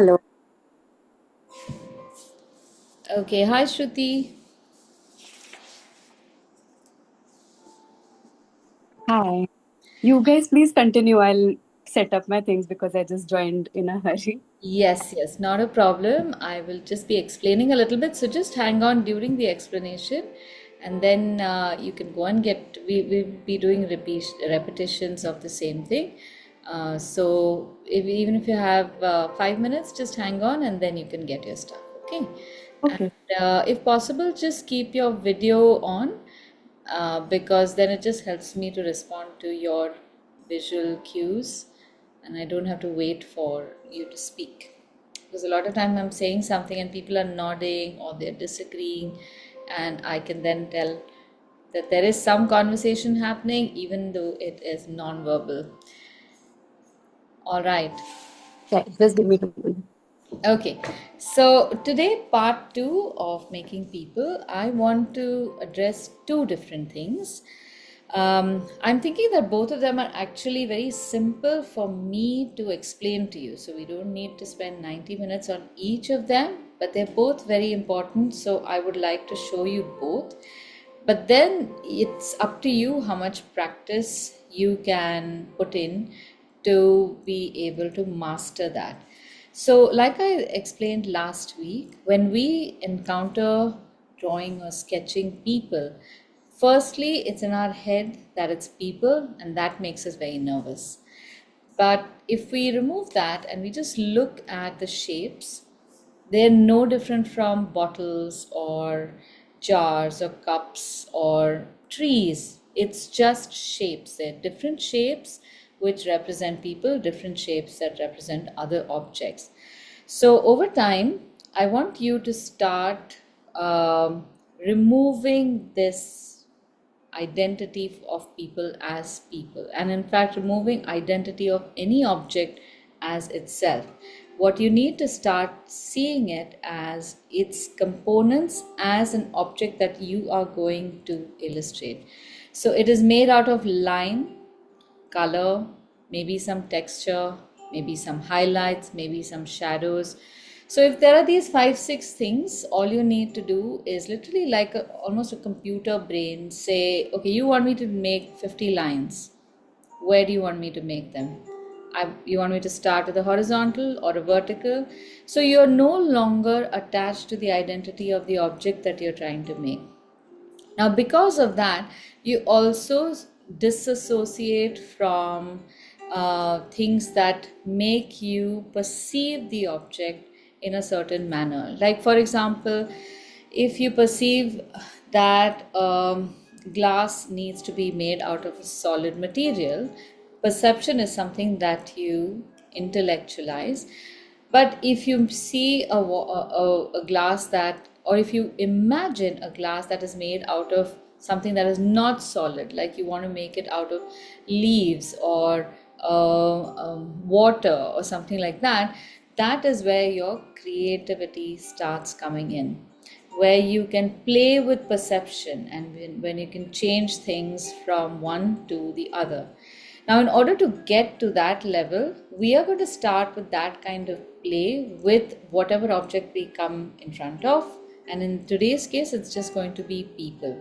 Hello. Okay, hi Shruti. Hi. You guys please continue. I'll set up my things because I just joined in a hurry. Yes, not a problem. I will just be explaining a little bit. So just hang on during the explanation, and then you can go and get. We'll be doing repetitions of the same thing. Even if you have 5 minutes, just hang on, and then you can get your stuff. Okay. And Okay. if possible, just keep your video on because then it just helps me to respond to your visual cues and I don't have to wait for you to speak. Because a lot of time I'm saying something and people are nodding or they're disagreeing, and I can then tell that there is some conversation happening even though it is non-verbal. All right. Yeah, just give me 2 minutes. Okay, so today, part two of making people, I want to address two different things. I'm thinking that both of them are actually very simple for me to explain to you. So we don't need to spend 90 minutes on each of them, but they're both very important. So I would like to show you both. But then it's up to you how much practice you can put in to be able to master that. So, like I explained last week, when we encounter drawing or sketching people, firstly, it's in our head that it's people, and that makes us very nervous. But if we remove that and we just look at the shapes, they're no different from bottles or jars or cups or trees. It's just shapes. They're different shapes which represent people, different shapes that represent other objects. So, over time, I want you to start removing this identity of people as people, and in fact removing identity of any object as itself. What you need to start seeing it as its components as an object that you are going to illustrate. So it is made out of line, color, maybe some texture, maybe some highlights, maybe some shadows. So if there are these five, six things, all you need to do is literally like almost a computer brain say, okay, you want me to make 50 lines. Where do you want me to make them? You want me to start with a horizontal or a vertical? So you're no longer attached to the identity of the object that you're trying to make. Now, because of that, you also disassociate from things that make you perceive the object in a certain manner. Like, for example, if you perceive that glass needs to be made out of a solid material, perception is something that you intellectualize. But if you see a glass that, or if you imagine a glass that is made out of something that is not solid, like you want to make it out of leaves or water or something like that, that is where your creativity starts coming in, where you can play with perception and when you can change things from one to the other. Now, in order to get to that level, we are going to start with that kind of play with whatever object we come in front of. And in today's case, it's just going to be people.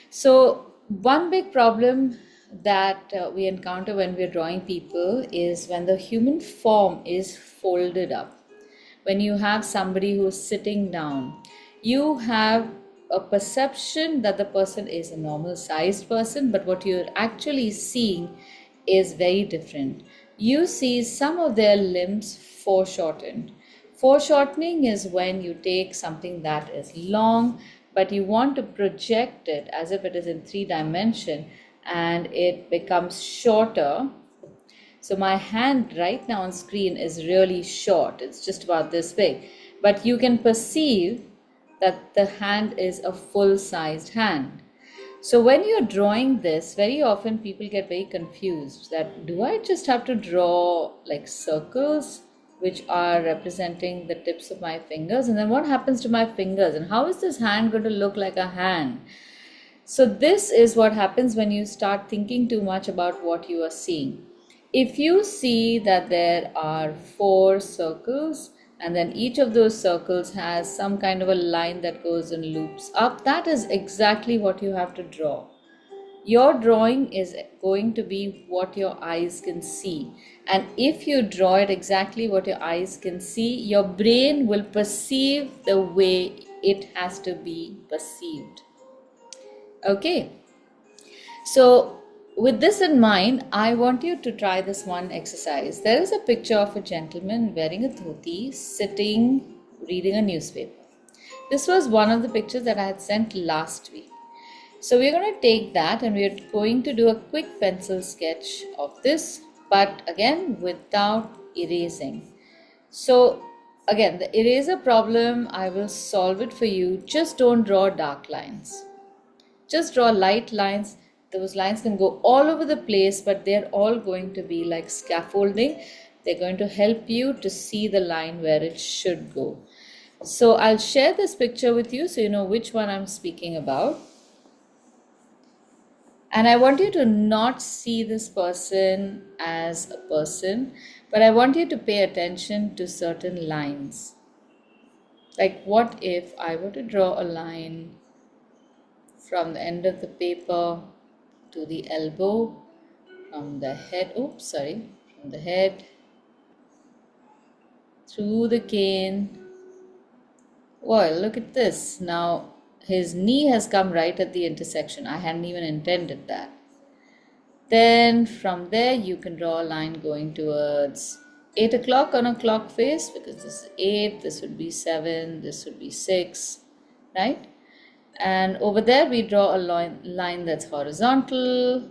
So, one big problem that we encounter when we're drawing people is when the human form is folded up. When you have somebody who's sitting down, you have a perception that the person is a normal sized person, but what you're actually seeing is very different. You see some of their limbs foreshortened. Foreshortening is when you take something that is long, but you want to project it as if it is in three dimension and it becomes shorter. So my hand right now on screen is really short. It's just about this big. But you can perceive that the hand is a full-sized hand. So when you're drawing this, very often people get very confused that do I just have to draw like circles which are representing the tips of my fingers, and then what happens to my fingers, and how is this hand going to look like a hand? So, this is what happens when you start thinking too much about what you are seeing. If you see that there are four circles, And then each of those circles has some kind of a line that goes and loops up. That is exactly what you have to draw. Your drawing is going to be what your eyes can see. And if you draw it exactly what your eyes can see, your brain will perceive the way it has to be perceived. Okay. So, with this in mind, I want you to try this one exercise. There is a picture of a gentleman wearing a dhoti sitting reading a newspaper. This was one of the pictures that I had sent last week. So we're going to take that and we're going to do a quick pencil sketch of this, but again without erasing. So again, the eraser problem, I will solve it for you. Just don't draw dark lines. Just draw light lines. Those lines can go all over the place, but they're all going to be like scaffolding. They're going to help you to see the line where it should go. So I'll share this picture with you so you know which one I'm speaking about. And I want you to not see this person as a person, but I want you to pay attention to certain lines. Like, what if I were to draw a line from the end of the paper to the elbow, from the head, from the head, through the cane. Well, look at this. Now, his knee has come right at the intersection. I hadn't even intended that. Then from there you can draw a line going towards 8 o'clock on a clock face, because this is 8, this would be 7, this would be 6, right? And over there we draw a line that's horizontal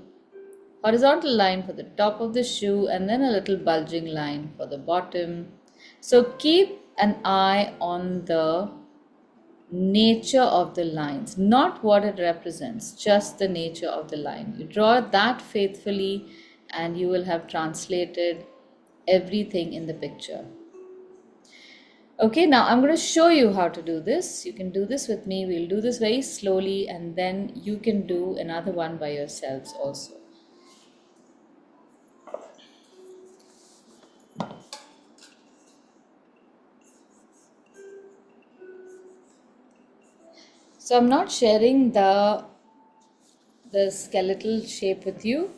line for the top of the shoe, and then a little bulging line for the bottom. So keep an eye on the nature of the lines, not what it represents, just the nature of the line. You draw that faithfully and you will have translated everything in the picture. Okay, now I'm going to show you how to do this. You can do this with me. We'll do this very slowly and then you can do another one by yourselves also. So I'm not sharing the skeletal shape with you,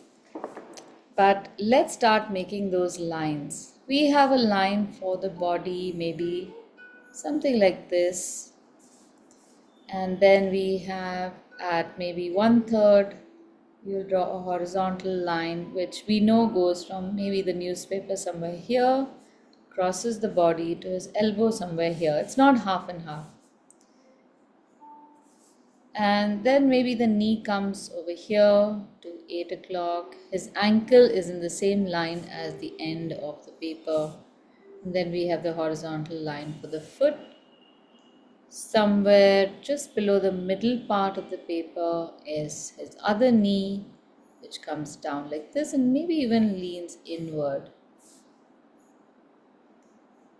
but let's start making those lines. We have a line for the body, maybe something like this. And then we have at maybe 1/3, you'll draw a horizontal line, which we know goes from maybe the newspaper somewhere here, crosses the body to his elbow somewhere here. It's not half and half. And then maybe the knee comes over here to 8 o'clock. His ankle is in the same line as the end of the paper. And then we have the horizontal line for the foot. Somewhere just below the middle part of the paper is his other knee, which comes down like this and maybe even leans inward.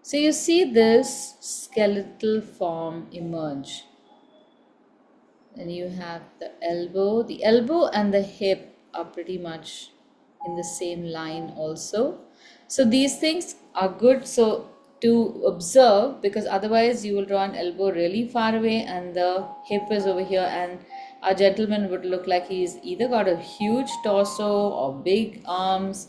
So you see this skeletal form emerge. Then you have the elbow. The elbow and the hip are pretty much in the same line also. So these things are good to observe, because otherwise you will draw an elbow really far away and the hip is over here, and our gentleman would look like he's either got a huge torso or big arms.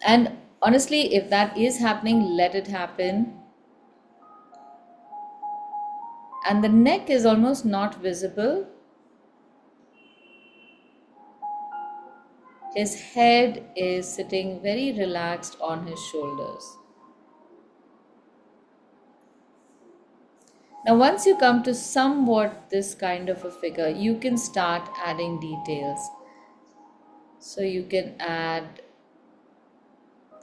And honestly, if that is happening, let it happen. And the neck is almost not visible. His head is sitting very relaxed on his shoulders. Now, once you come to somewhat this kind of a figure, you can start adding details. So you can add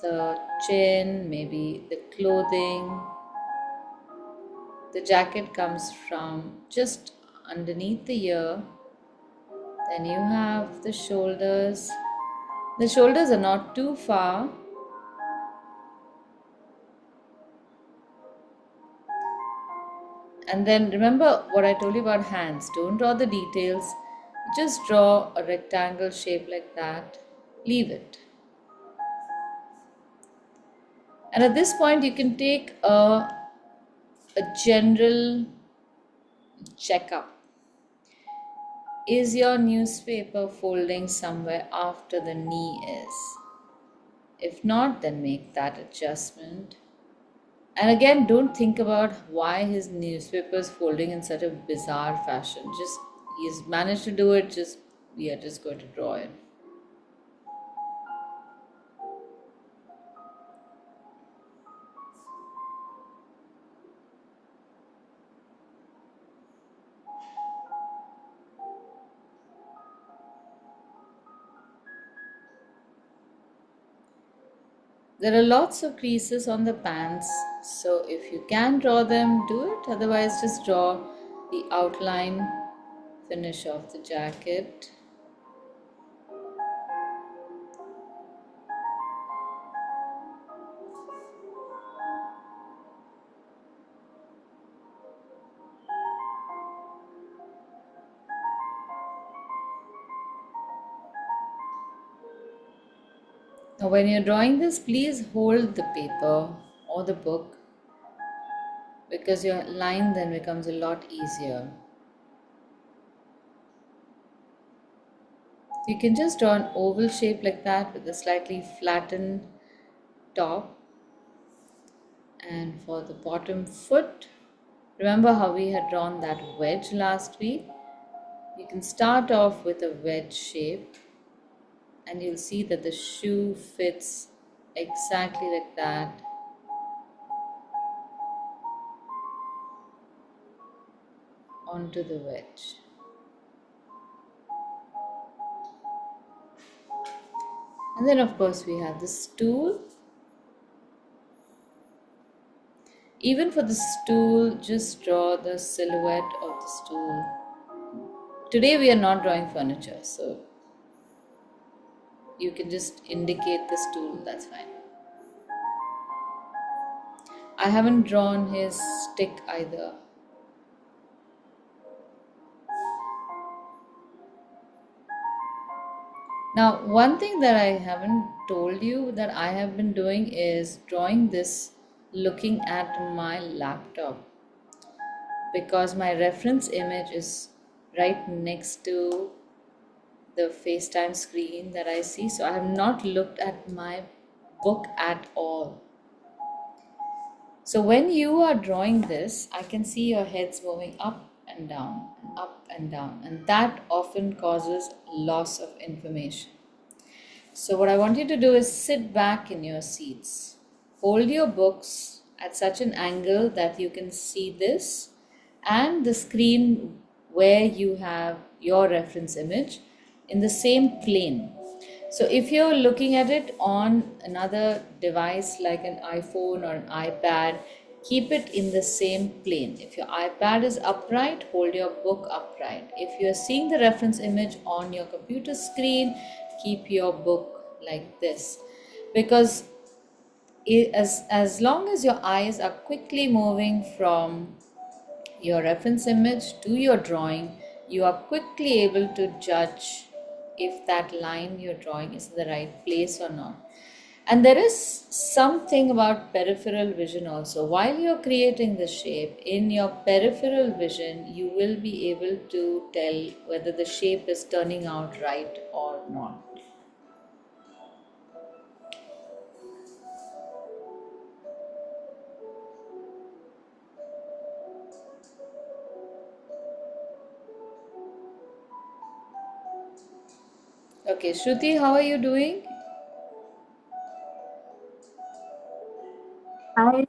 the chin, maybe the clothing. The jacket comes from just underneath the ear. Then you have the shoulders. The shoulders are not too far. And then remember what I told you about hands. Don't draw the details. Just draw a rectangle shape like that. Leave it. And at this point, you can take a general checkup. Is your newspaper folding somewhere after the knee is? If not, then make that adjustment. And again, don't think about why his newspaper is folding in such a bizarre fashion. Just he's managed to do it, just we are just going to draw it. There are lots of creases on the pants, so if you can draw them, do it. Otherwise, just draw the outline, finish off the jacket. Now, when you're drawing this, please hold the paper or the book because your line then becomes a lot easier. You can just draw an oval shape like that with a slightly flattened top. And for the bottom foot, remember how we had drawn that wedge last week? You can start off with a wedge shape and you'll see that the shoe fits exactly like that onto the wedge. And then of course we have the stool. Even for the stool, just draw the silhouette of the stool. Today we are not drawing furniture, so you can just indicate the stool, that's fine. I haven't drawn his stick either. Now, one thing that I haven't told you that I have been doing is drawing this looking at my laptop because my reference image is right next to the FaceTime screen that I see. So I have not looked at my book at all. So when you are drawing this, I can see your heads moving up and down, and up and down, and that often causes loss of information. So what I want you to do is sit back in your seats. Hold your books at such an angle that you can see this and the screen where you have your reference image in the same plane. So if you're looking at it on another device like an iPhone or an iPad, keep it in the same plane. If your iPad is upright, hold your book upright. If you're seeing the reference image on your computer screen, keep your book like this. Because as long as your eyes are quickly moving from your reference image to your drawing, you are quickly able to judge if that line you're drawing is in the right place or not. And there is something about peripheral vision also. While you're creating the shape, in your peripheral vision, you will be able to tell whether the shape is turning out right or not. Okay, Shruti, how are you doing? I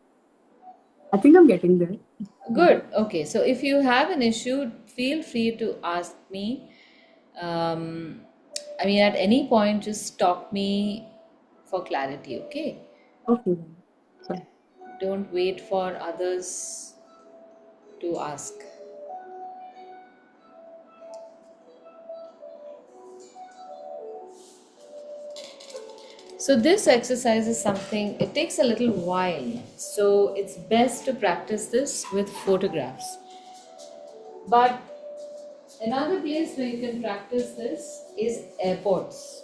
I think I'm getting there. Yeah. Good. Okay, so if you have an issue, feel free to ask me. Um, I mean, at any point, just stop me for clarity, okay? Okay. Then. So, Don't wait for others to ask. So, this exercise is something, it takes a little while. So, it's best to practice this with photographs. But another place where you can practice this is airports.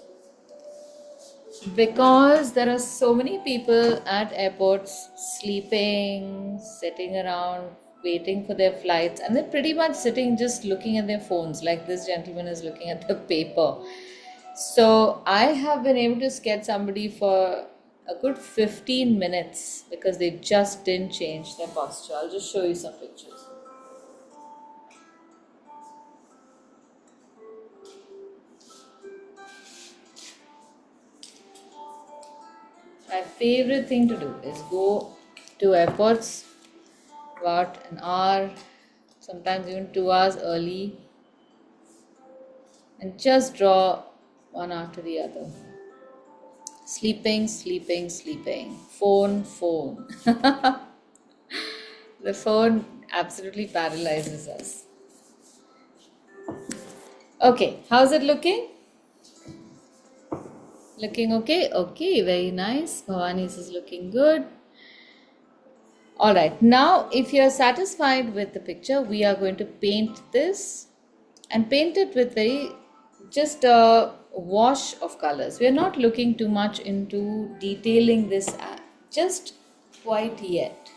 Because there are so many people at airports sleeping, sitting around, waiting for their flights, and they're pretty much sitting just looking at their phones, like this gentleman is looking at the paper. So I have been able to sketch somebody for a good 15 minutes because they just didn't change their posture. I'll just show you some pictures. My favorite thing to do is go to airports about an hour, sometimes even 2 hours early, and just draw one after the other. Sleeping, sleeping, sleeping. Phone, phone. The phone absolutely paralyzes us. Okay, how's it looking? Looking okay? Okay, very nice. Bhavani's is looking good. All right, now if you're satisfied with the picture, we are going to paint this and paint it with just a wash of colors. We are not looking too much into detailing this just quite yet.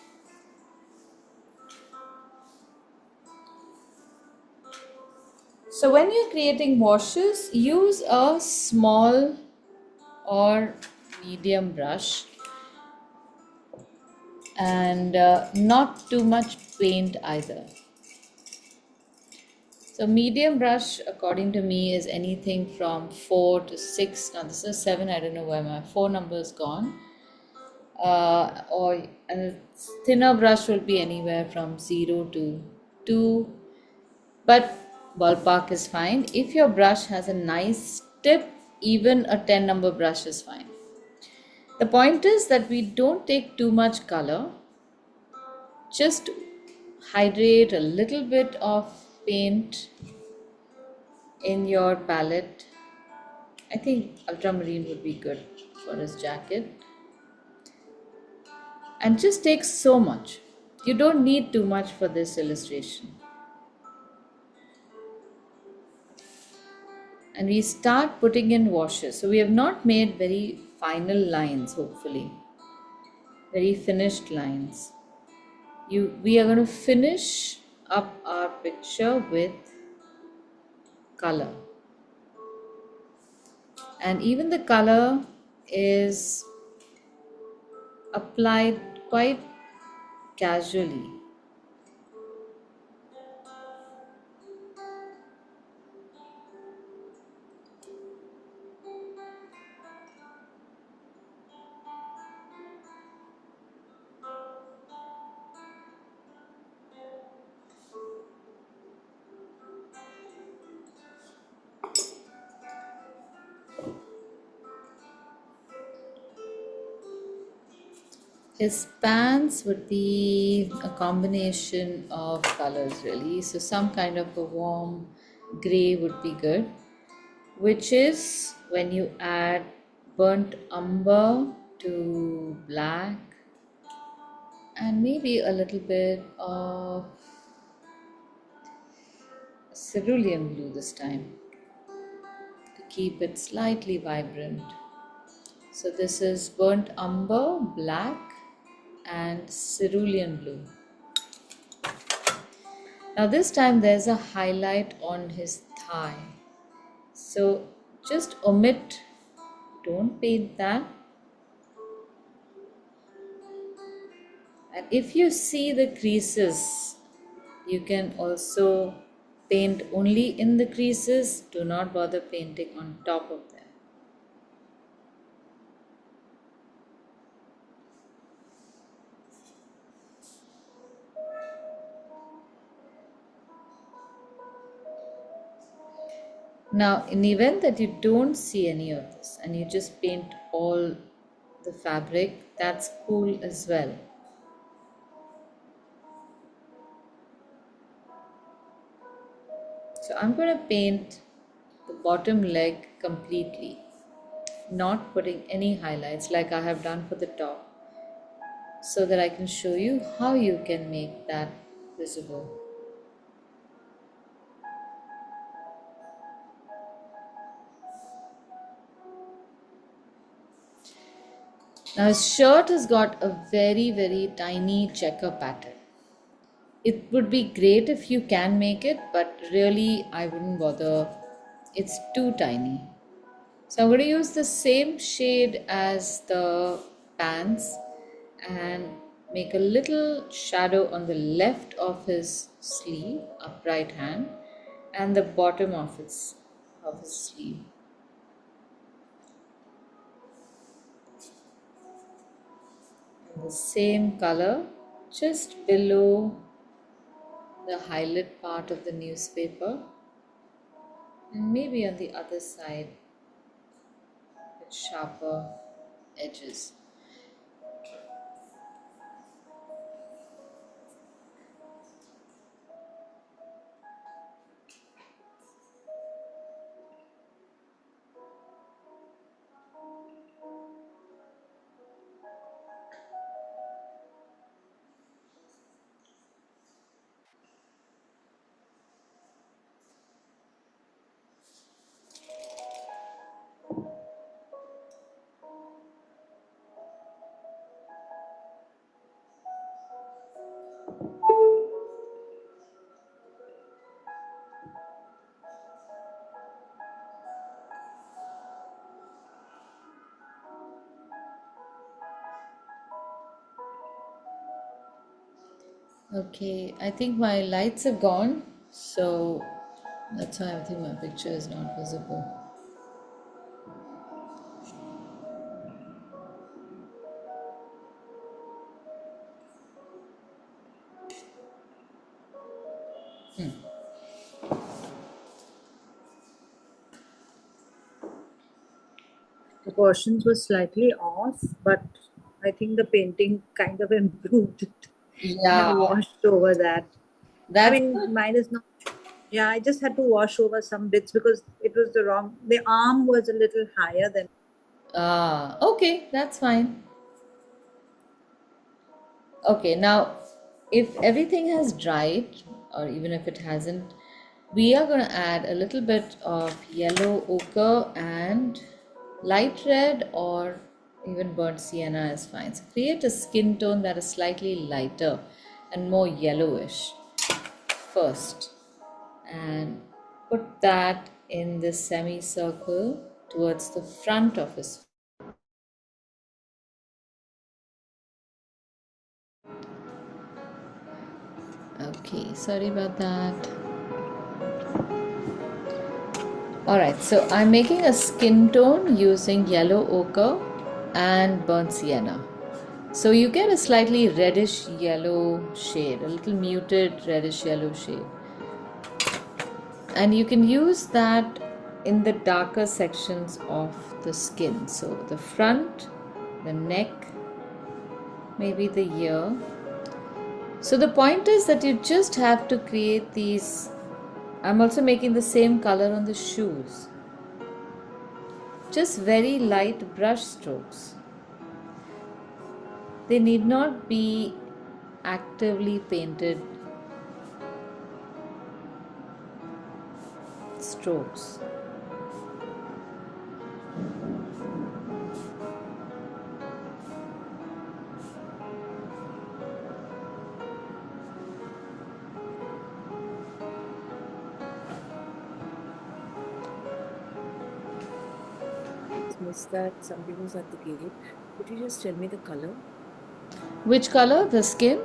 So when you're creating washes, use a small or medium brush and not too much paint either. So medium brush, according to me, is anything from 4 to 6. Now this is 7. I don't know where my 4 number is gone. Or a thinner brush will be anywhere from 0 to 2. But ballpark is fine. If your brush has a nice tip, even a 10 number brush is fine. The point is that we don't take too much color. Just hydrate a little bit of paint in your palette. I think ultramarine would be good for his jacket. And just take so much. You don't need too much for this illustration. And we start putting in washes. So we have not made very final lines, hopefully, very finished lines. We are going to finish up our picture with color. And even the color is applied quite casually. His pants would be a combination of colors, really. So, some kind of a warm gray would be good, which is when you add burnt umber to black and maybe a little bit of cerulean blue this time to keep it slightly vibrant. So, this is burnt umber, black, and cerulean blue. Now this time there's a highlight on his thigh. So just omit, don't paint that. And if you see the creases, you can also paint only in the creases. Do not bother painting on top of them. Now, in the event that you don't see any of this and you just paint all the fabric, that's cool as well. So I'm going to paint the bottom leg completely, not putting any highlights like I have done for the top, so that I can show you how you can make that visible. Now his shirt has got a very, very tiny checker pattern. It would be great if you can make it, but really I wouldn't bother. It's too tiny. So I'm going to use the same shade as the pants and make a little shadow on the left of his sleeve, upright hand, and the bottom of his sleeve. And the same color just below the highlight part of the newspaper, and maybe on the other side with sharper edges. Okay, I think my lights are gone, so that's why I think my picture is not visible. The portions were slightly off, but I think the painting kind of improved it. I Yeah, washed over that. I that's mean, good. mine is not. Yeah, I just had to wash over some bits because it was the wrong. The arm was a little higher than. Okay, that's fine. Okay, now if everything has dried, or even if it hasn't, we are going to add a little bit of yellow ochre and light red or even burnt sienna is fine. So create a skin tone that is slightly lighter and more yellowish first, and put that in this semicircle towards the front of his. Okay, sorry about that. Alright, so I'm making a skin tone using yellow ochre and burnt sienna. So you get a slightly reddish yellow shade, a little muted reddish yellow shade. And you can use that in the darker sections of the skin. So the front, the neck, maybe the ear. So the point is that you just have to create these. I'm also making the same color on the shoes. Just very light brush strokes. They need not be actively painted strokes. Missed that somebody was at the gate. Could you just tell me the color Which color? The skin?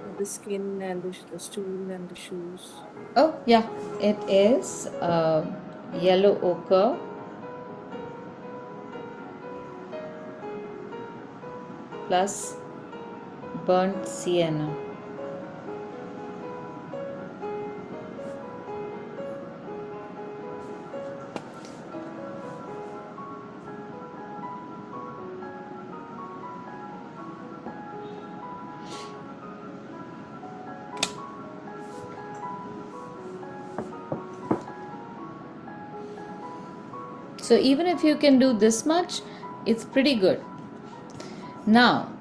of the skin and the stool and the shoes? Oh, yeah, it is yellow ochre plus burnt sienna. So even if you can do this much, it's pretty good. Now,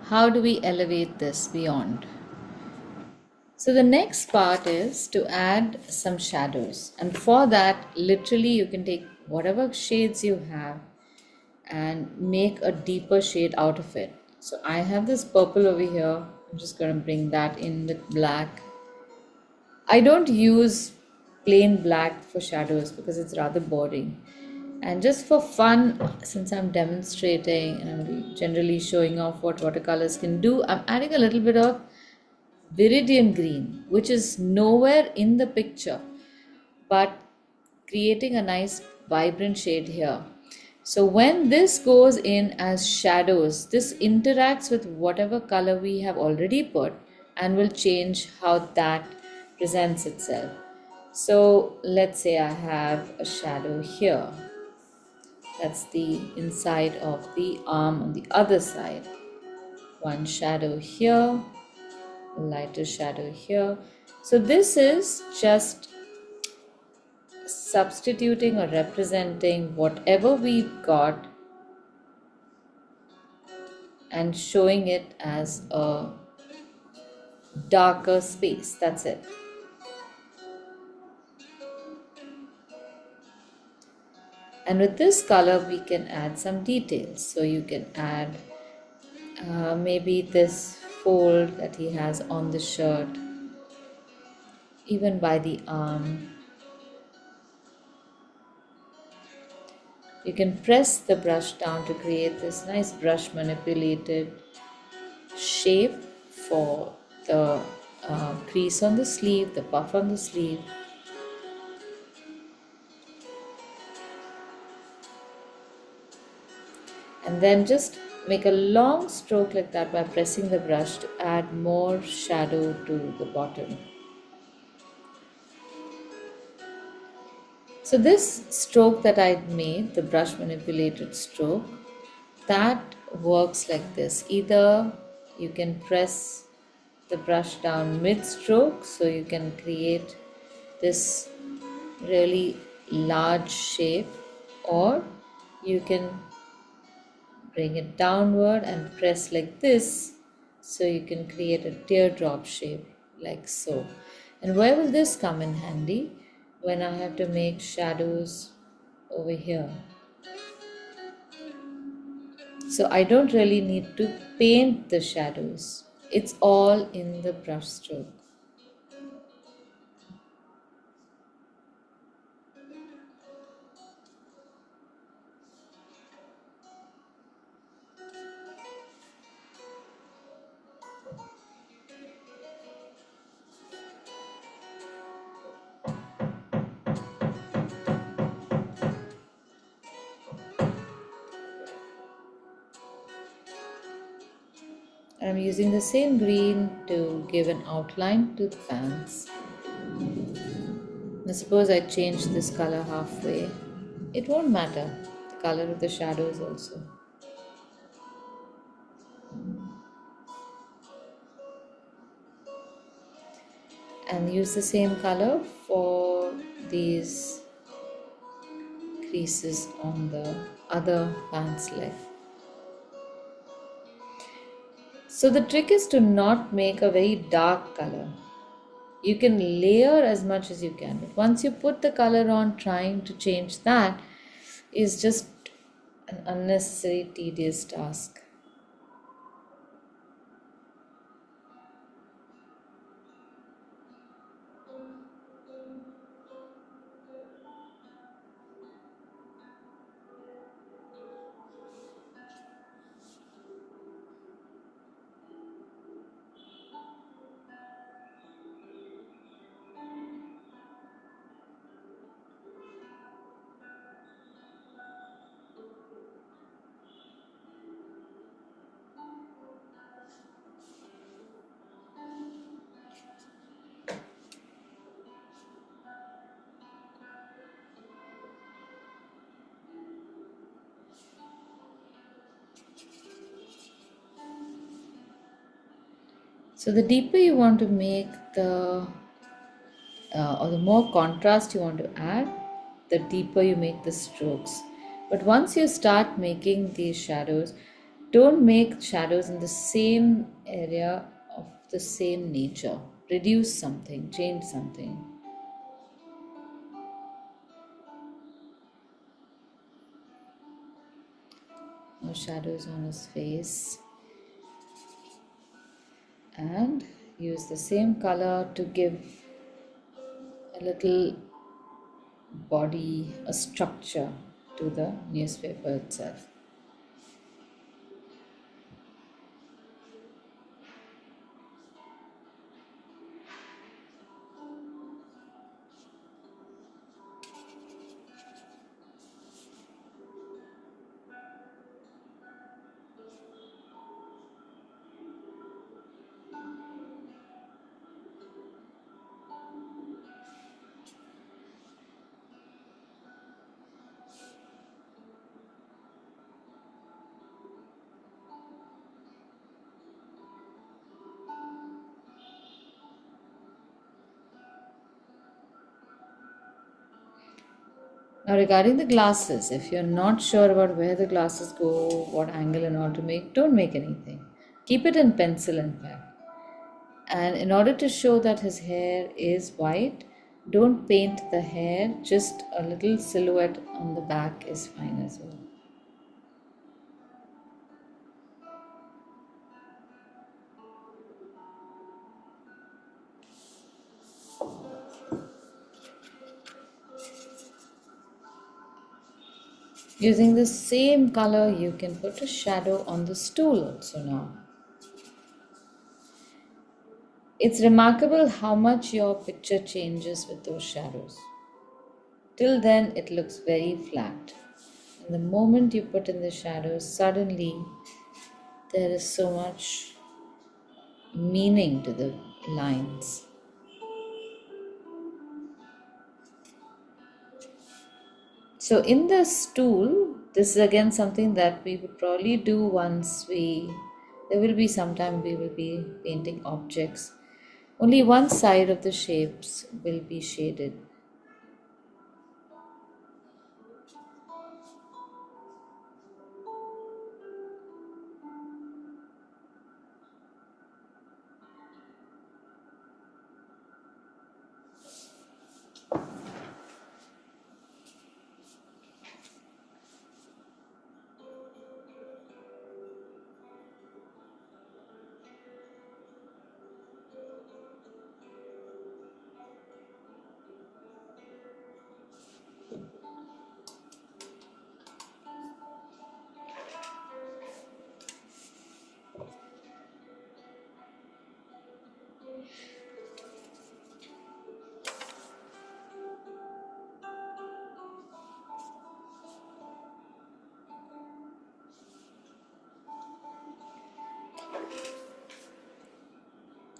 how do we elevate this beyond? So the next part is to add some shadows. And for that, literally you can take whatever shades you have and make a deeper shade out of it. So I have this purple over here. I'm just going to bring that in with black. I don't use plain black for shadows because it's rather boring. And just for fun, since I'm demonstrating and I'm generally showing off what watercolors can do, I'm adding a little bit of viridian green, which is nowhere in the picture, but creating a nice vibrant shade here. So when this goes in as shadows, this interacts with whatever color we have already put and will change how that presents itself. So let's say I have a shadow here. That's the inside of the arm on the other side. One shadow here, a lighter shadow here. So this is just substituting or representing whatever we've got and showing it as a darker space. That's it. And with this color, we can add some details. So you can add maybe this fold that he has on the shirt, even by the arm. You can press the brush down to create this nice brush manipulated shape for the crease on the sleeve, the puff on the sleeve. And then just make a long stroke like that by pressing the brush to add more shadow to the bottom. So this stroke that I made, the brush manipulated stroke, that works like this. Either you can press the brush down mid stroke, so you can create this really large shape, or you can bring it downward and press like this, so you can create a teardrop shape like so. And where will this come in handy? When I have to make shadows over here. So I don't really need to paint the shadows. It's all in the brush stroke. I'm using the same green to give an outline to the pants. Now suppose I change this color halfway. It won't matter, the color of the shadows also. And use the same color for these creases on the other pants leg. So the trick is to not make a very dark color. You can layer as much as you can, but once you put the color on, trying to change that is just an unnecessary tedious task. So the deeper you want to make or the more contrast you want to add, the deeper you make the strokes. But once you start making these shadows, don't make shadows in the same area of the same nature. Reduce something, change something. or shadows on his face, and use the same color to give a little body, a structure to the newspaper itself. Now, regarding the glasses, if you're not sure about where the glasses go, what angle and all to make, don't make anything. Keep it in pencil and pen. And in order to show that his hair is white, don't paint the hair, just a little silhouette on the back is fine as well. Using the same color, you can put a shadow on the stool also now. It's remarkable how much your picture changes with those shadows. Till then, it looks very flat. And the moment you put in the shadows, suddenly there is so much meaning to the lines. So, in the stool, this is again something that we would probably do once there will be some time we will be painting objects. Only one side of the shapes will be shaded.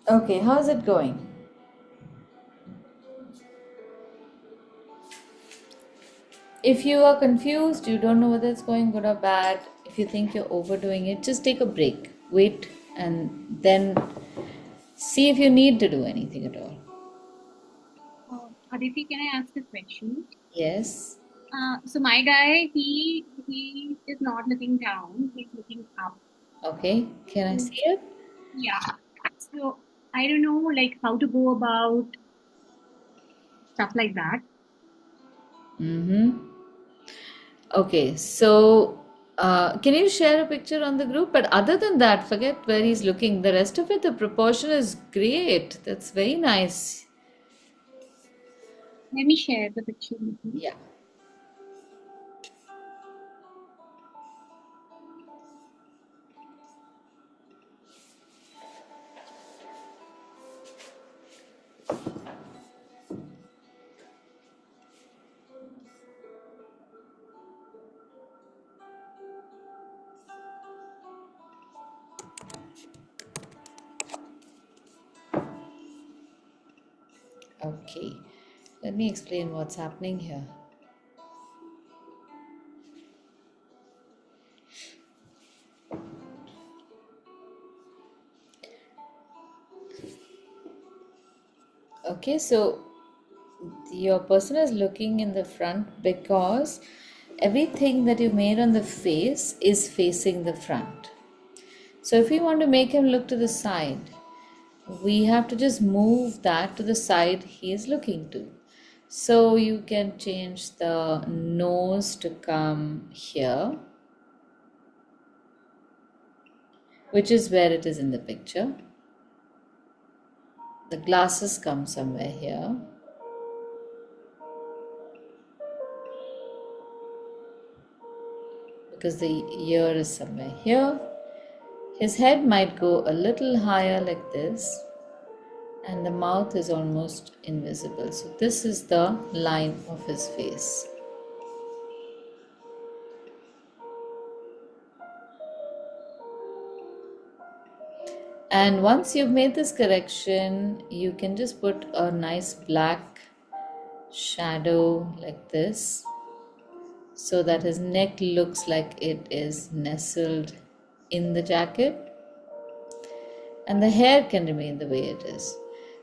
Okay, how's it going? If you are confused, you don't know whether it's going good or bad, if you think you're overdoing it, just take a break. Wait and then see if you need to do anything at all. Aditi, can I ask a question? Yes. So my guy, he is not looking down; he's looking up. Okay, can I see it? Yeah. So I don't know, like how to go about stuff like that. Mm-hmm. Okay, so can you share a picture on the group? But other than that, forget where he's looking. The rest of it, the proportion is great. That's very nice. Let me share the picture with you. Yeah. Okay. Let me explain what's happening here. Okay, so your person is looking in the front because everything that you made on the face is facing the front. So if we want to make him look to the side, we have to just move that to the side he is looking to. So you can change the nose to come here. which is where it is in the picture. The glasses come somewhere here. Because the ear is somewhere here. His head might go a little higher like this, and the mouth is almost invisible. So this is the line of his face. And once you've made this correction, you can just put a nice black shadow like this, so that his neck looks like it is nestled in the jacket, and the hair can remain the way it is.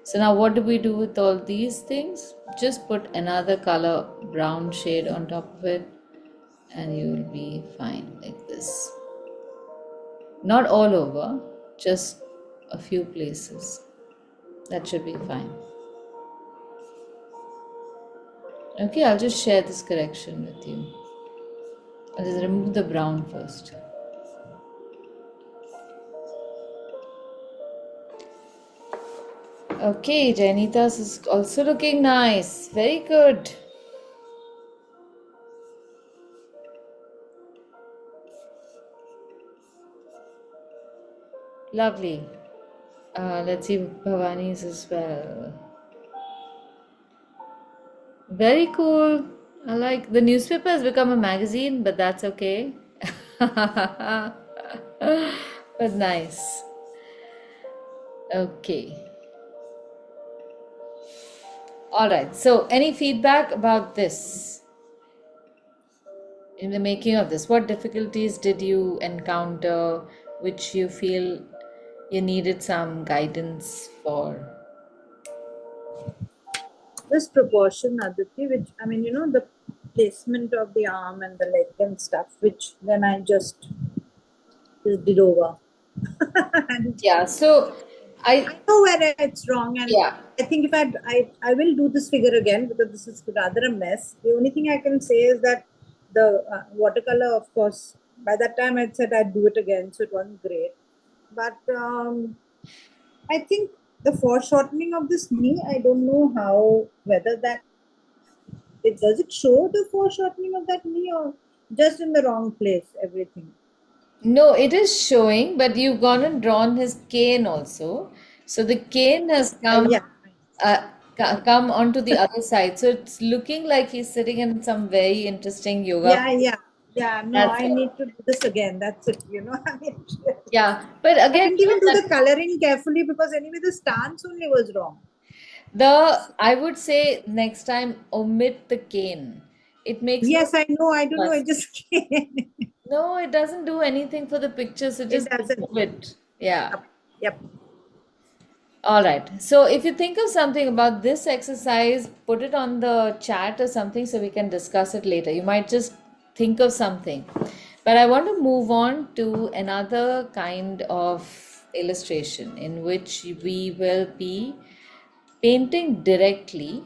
So now what do we do with all these things? Just put another color, brown shade on top of it, and you will be fine like this. Not all over, just a few places. That should be fine. Okay, I'll just share this correction with you. I'll just remove the brown first. Okay, Janita's is also looking nice. Very good. Lovely. Let's see Bhavani's as well. Very cool. I like the newspaper has become a magazine, but that's okay. But nice. Okay. All right. So, any feedback about this? In the making of this, what difficulties did you encounter which you feel you needed some guidance for? This proportion, Aditi, which I mean, the placement of the arm and the leg and stuff, which then I just did over. And Yeah, so I know where it's wrong, and yeah. I think if I will do this figure again because this is rather a mess. The only thing I can say is that the watercolor, of course, by that time I said I'd do it again, so it wasn't great. But I think the foreshortening of this knee, I don't know whether that does it show the foreshortening of that knee or just in the wrong place, everything. No, it is showing, but you've gone and drawn his cane also. So the cane has Yeah, come onto the other side. So it's looking like he's sitting in some very interesting yoga. yeah. No, That's I it. need to do this again. That's it. I mean, Yeah, but I again, didn't even do the coloring carefully because anyway the stance only was wrong. I would say next time omit the cane. It makes no Yes, I know. I don't know. fuss. I just can't. No, it doesn't do anything for the picture, so It just doesn't. remove it. Yeah. Yep. All right. So if you think of something about this exercise, put it on the chat or something so we can discuss it later. You might just think of something. But I want to move on to another kind of illustration in which we will be painting directly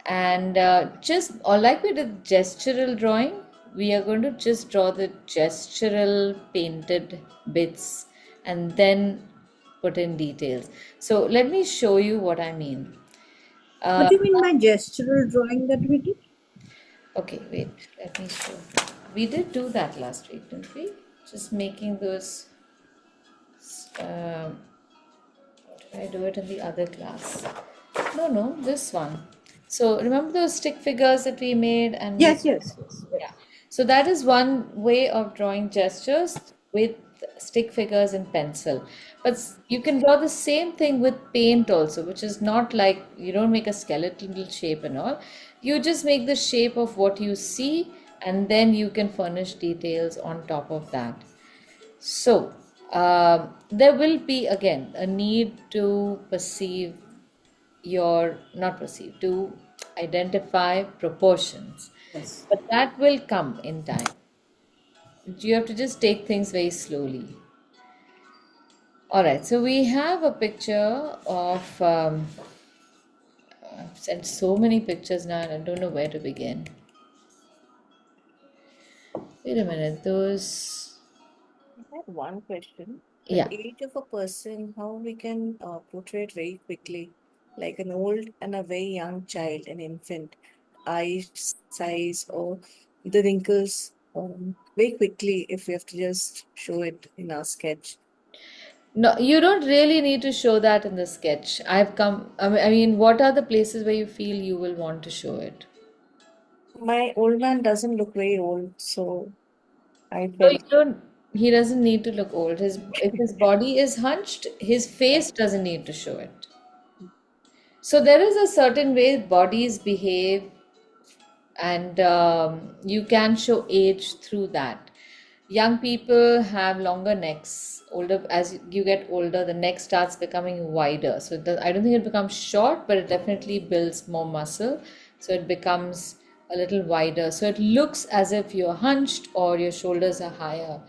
and just or like we did gestural drawing, we are going to just draw the gestural painted bits and then put in details. So let me show you what I mean. What do you mean by gestural drawing that we did? Okay, wait, let me show. We did do that last week, didn't we? Just making those. Or did I do it in the other class? No, this one. So remember those stick figures that we made and we, Yes. yeah. So that is one way of drawing gestures with stick figures and pencil. But you can draw the same thing with paint also, which is not like you don't make a skeletal shape and all. You just make the shape of what you see and then you can furnish details on top of that. So, there will be again a need to not perceive, to identify proportions. Yes. But that will come in time. You have to just take things very slowly. All right, so we have a picture of, I've sent so many pictures now and I don't know where to begin. Wait a minute, those. I had one question. Yeah. Age of a person, how we can portray it very quickly, like an old and a very young child, an infant, eye size or the wrinkles very quickly if we have to just show it in our sketch. No, you don't really need to show that in the sketch. I mean, what are the places where you feel you will want to show it? My old man doesn't look very old, so I No, you felt don't. He doesn't need to look old. If his body is hunched, his face doesn't need to show it. So there is a certain way bodies behave, and you can show age through that. Young people have longer necks. Older, as you get older, the neck starts becoming wider. So I don't think it becomes short, but it definitely builds more muscle. So it becomes a little wider. So it looks as if you're hunched or your shoulders are higher.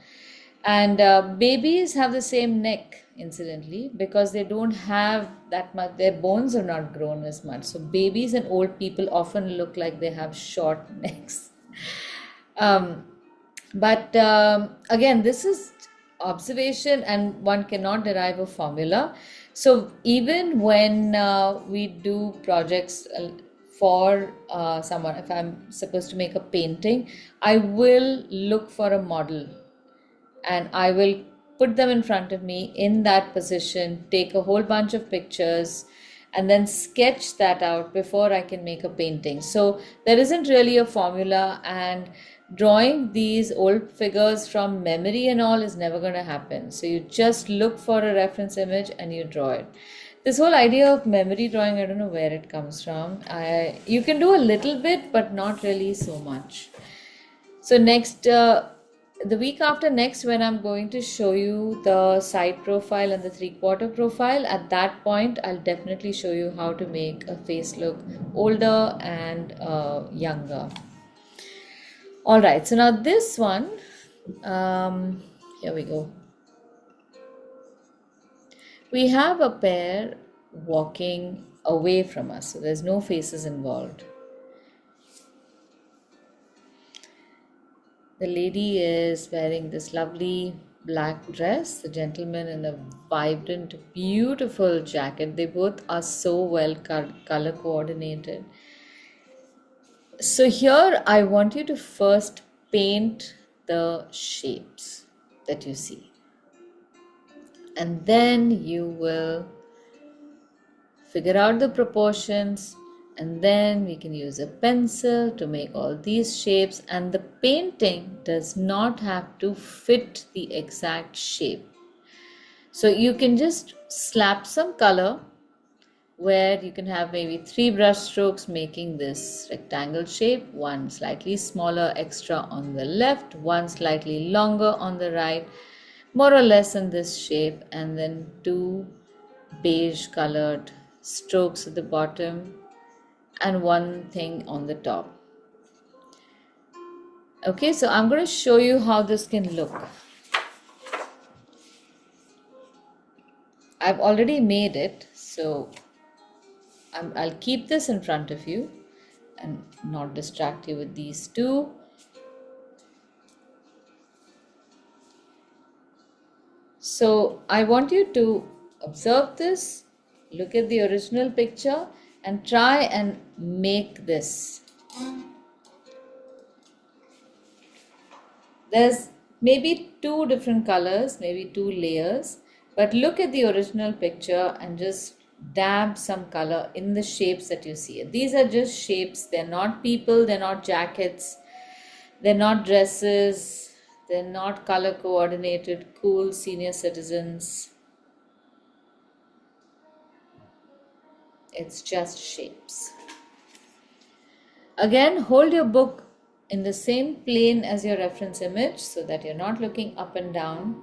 And babies have the same neck, incidentally, because they don't have that much, their bones are not grown as much. So babies and old people often look like they have short necks. Um, but again, this is observation, and one cannot derive a formula. So even when we do projects for someone, if I'm supposed to make a painting, I will look for a model and I will put them in front of me in that position, take a whole bunch of pictures, and then sketch that out before I can make a painting. So there isn't really a formula, and drawing these old figures from memory and all is never going to happen. So you just look for a reference image and you draw it. This whole idea of memory drawing, I don't know where it comes from. You can do a little bit, but not really so much. So the week after next, when I'm going to show you the side profile and the three-quarter profile, at that point, I'll definitely show you how to make a face look older and younger. All right, so now this one, here we go. We have a pair walking away from us, so there's no faces involved. The lady is wearing this lovely black dress, the gentleman in a vibrant, beautiful jacket. They both are so well color coordinated. So, here I want you to first paint the shapes that you see, and then you will figure out the proportions, and then we can use a pencil to make all these shapes, and the painting does not have to fit the exact shape. So you can just slap some color where you can have maybe 3 brush strokes making this rectangle shape, one slightly smaller extra on the left, one slightly longer on the right, more or less in this shape, and then 2 beige colored strokes at the bottom and one thing on the top. Okay, so I'm going to show you how this can look. I've already made it, so I'll keep this in front of you and not distract you with these two. So I want you to observe this, look at the original picture, and try and make this. There's maybe 2 different colors, maybe 2 layers, but look at the original picture and just dab some color in the shapes that you see. These are just shapes, they're not people, they're not jackets, they're not dresses, they're not color coordinated, cool senior citizens. It's just shapes. Again, hold your book in the same plane as your reference image so that you're not looking up and down.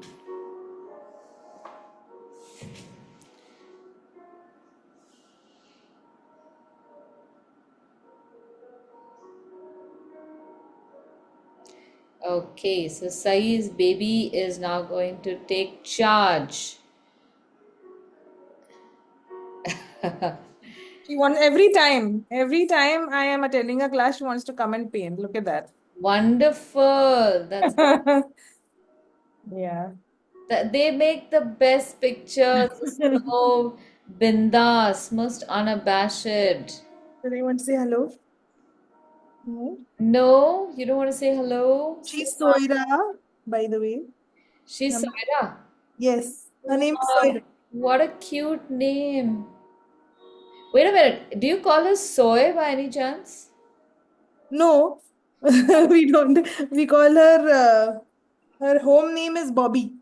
Okay, so Sai's baby is now going to take charge. She wants every time I am attending a class, she wants to come and paint. Look at that. Wonderful. That's Yeah. They make the best pictures. So bindas, most unabashed. Do they want to say hello? No. No, you don't want to say hello? Say She's hi. Soira, by the way. She's Um, Saira. yes, her name is Wow, Soira. what a cute name. Wait a minute. Do you call her Soy by any chance? No, we don't. We call her. Her home name is Bobby.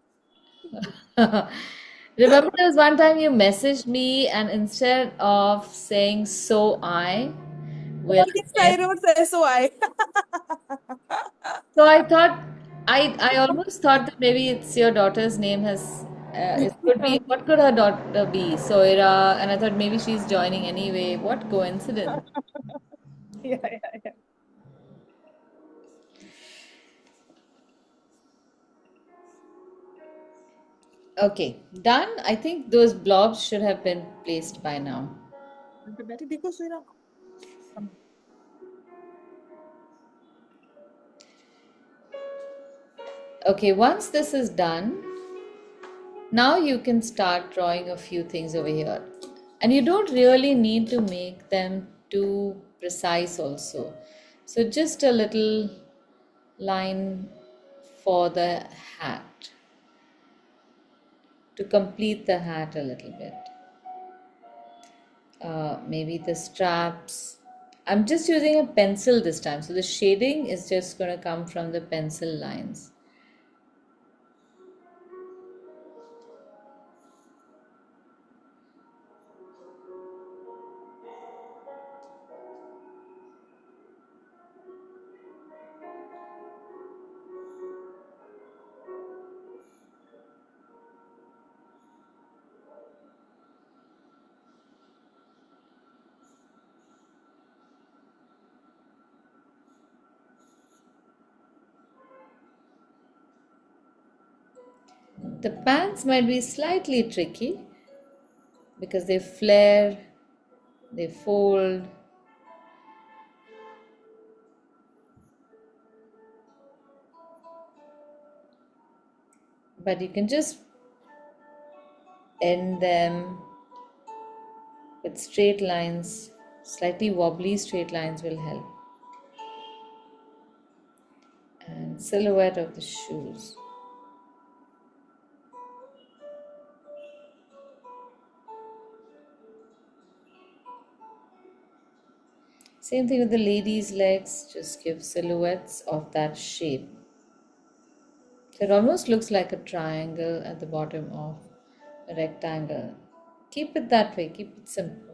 Remember there was one time you messaged me and instead of saying so I Oh, with yes, an I wrote SOI. so I thought I almost thought that maybe it's your daughter's name has it could be what could her daughter be? Soira, and I thought maybe she's joining anyway. What coincidence. Yeah, yeah, yeah. Okay, done. I think those blobs should have been placed by now. बेटी देखो सोइरा. Okay, once this is done, now you can start drawing a few things over here. And you don't really need to make them too precise also. So just a little line for the hat to complete the hat a little bit. Maybe the straps. I'm just using a pencil this time. So the shading is just going to come from the pencil lines. The pants might be slightly tricky because they flare, they fold. But you can just end them with straight lines. Slightly wobbly straight lines will help. And silhouette of the shoes. Same thing with the ladies' legs, just give silhouettes of that shape. So it almost looks like a triangle at the bottom of a rectangle. Keep it that way, keep it simple.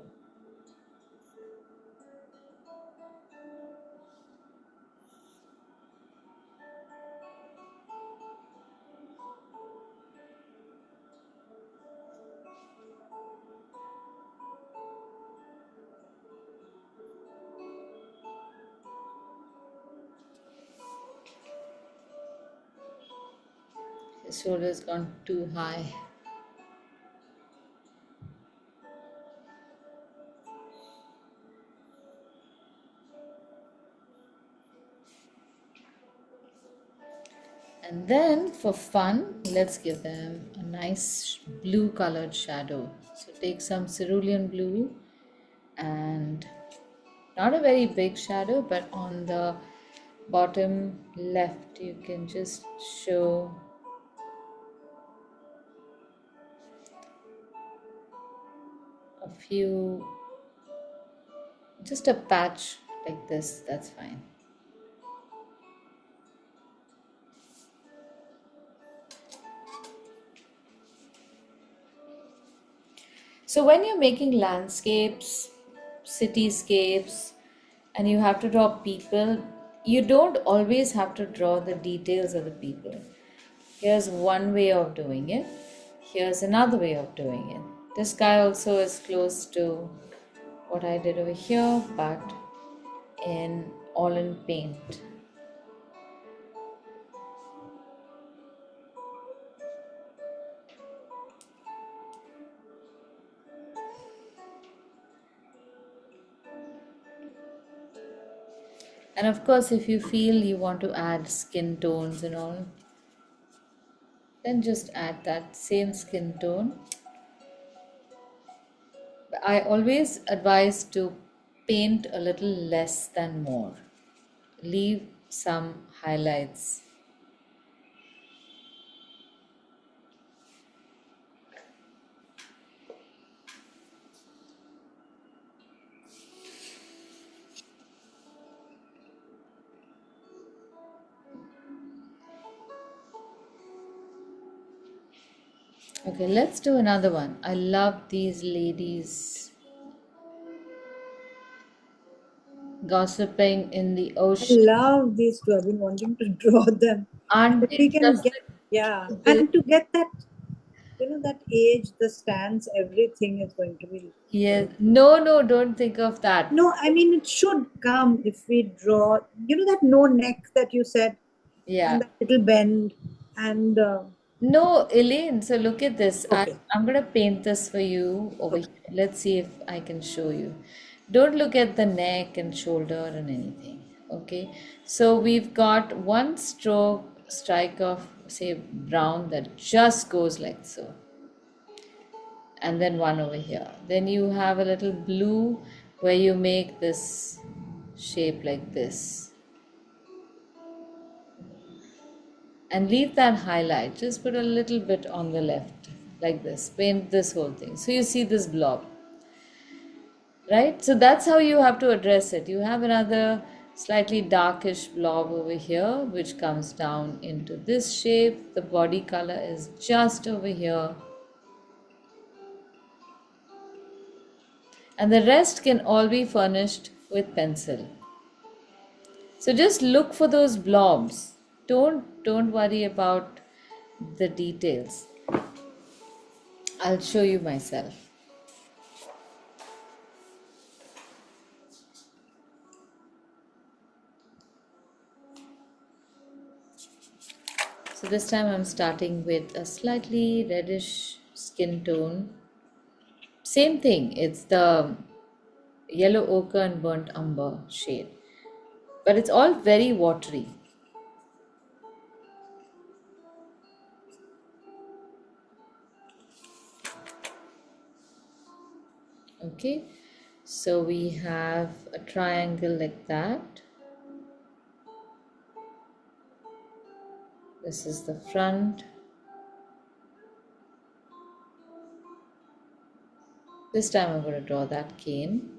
His shoulder's gone too high. And then for fun, let's give them a nice blue colored shadow. So take some cerulean blue and not a very big shadow, but on the bottom left, you can just show a few, just a patch like this, that's fine. So when you're making landscapes, cityscapes, and you have to draw people, you don't always have to draw the details of the people. Here's one way of doing it. Here's another way of doing it. This guy also is close to what I did over here, but in all in paint. And of course, if you feel you want to add skin tones and all, Then just add that same skin tone. I always advise to paint a little less than more. Leave some highlights. Okay, let's do another one. I love these ladies gossiping in the I ocean. love these two. I've been wanting to draw them. Aren't If we they can just get, yeah, the and cutest? to get that, that age, the stance, everything is going to be Yes. great. No, no, don't think of that. No, I mean, it should come if we draw, that no neck that you said, Yeah. and that little bend, and No, Elaine, so look at this. okay, I'm gonna paint this for you over okay. here. Let's see if I can show you. Don't look at the neck and shoulder and anything. Okay. So we've got one stroke strike of say brown that just goes like so. And then one over here. Then you have a little blue where you make this shape like this. And leave that highlight. Just put a little bit on the left, like this. Paint this whole thing. So you see this blob, right? So that's how you have to address it. You have another slightly darkish blob over here, which comes down into this shape. The body color is just over here. And the rest can all be furnished with pencil. So just look for those blobs. Don't worry about the details. I'll show you myself. So this time I'm starting with a slightly reddish skin tone. Same thing, it's the yellow ochre and burnt umber shade. But it's all very watery. Okay, so we have a triangle like that. This is the front. This time I'm going to draw that cane.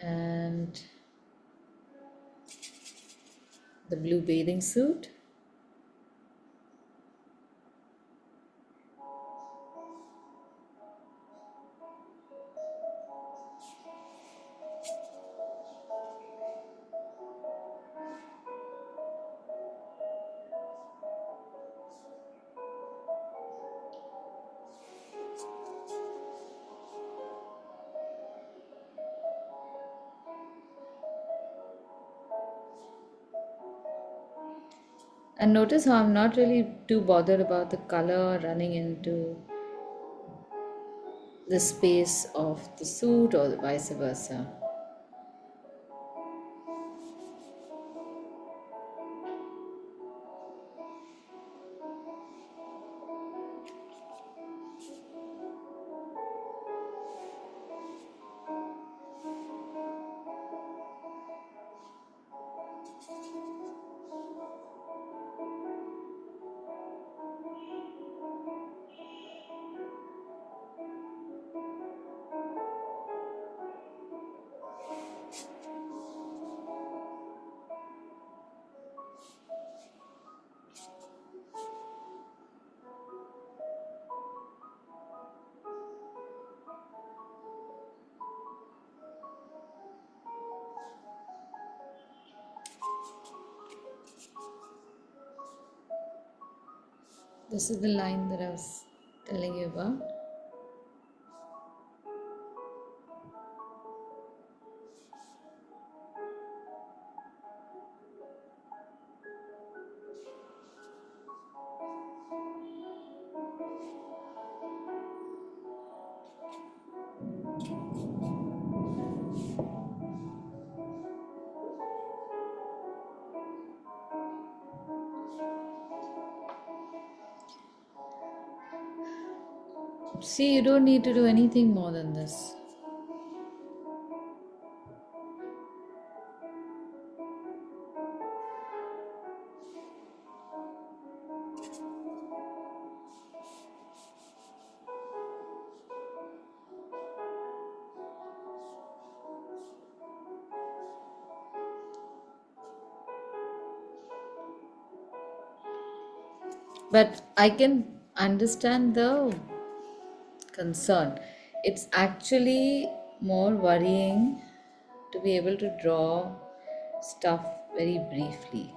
And the blue bathing suit. And notice how I'm not really too bothered about the color running into the space of the suit or vice versa. This is the line that I was telling you about. See, you don't need to do anything more than this. But I can understand the concern. It's actually more worrying to be able to draw stuff very briefly.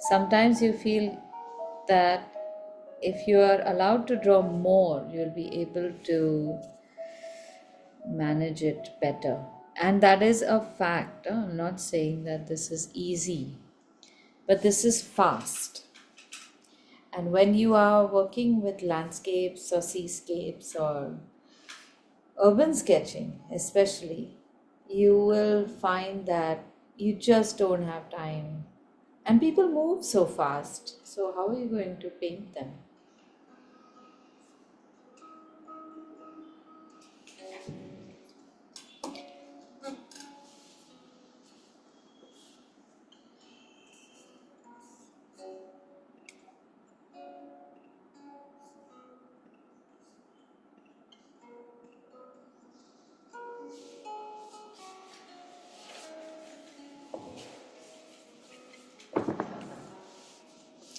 Sometimes you feel that if you are allowed to draw more, you'll be able to manage it better. And that is a fact. I'm not saying that this is easy, but this is fast. And when you are working with landscapes or seascapes or urban sketching, especially, you will find that you just don't have time. And people move so fast. So, how are you going to paint them?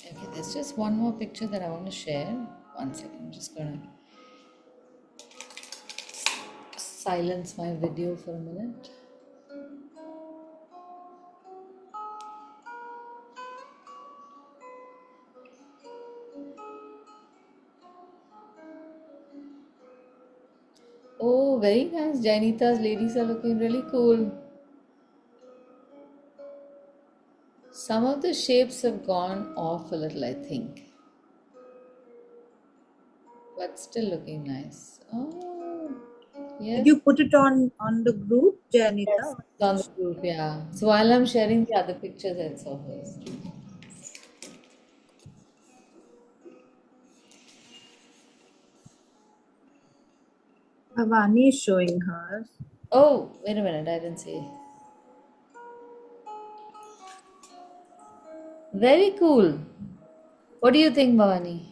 Okay, there's just one more picture that I want to share. One second, I'm just gonna silence my video for a minute. Oh, very nice. Jainita's ladies are looking really cool. Some of the shapes have gone off a little, I think, but still looking nice. Oh, Did yes. you put it on the group, Yes, Janita? it's on the group, yeah. So while I'm sharing the other pictures, I saw hers. Bhavani is showing hers. Oh, wait a minute, I didn't see. Very cool. What do you think, Bhavani?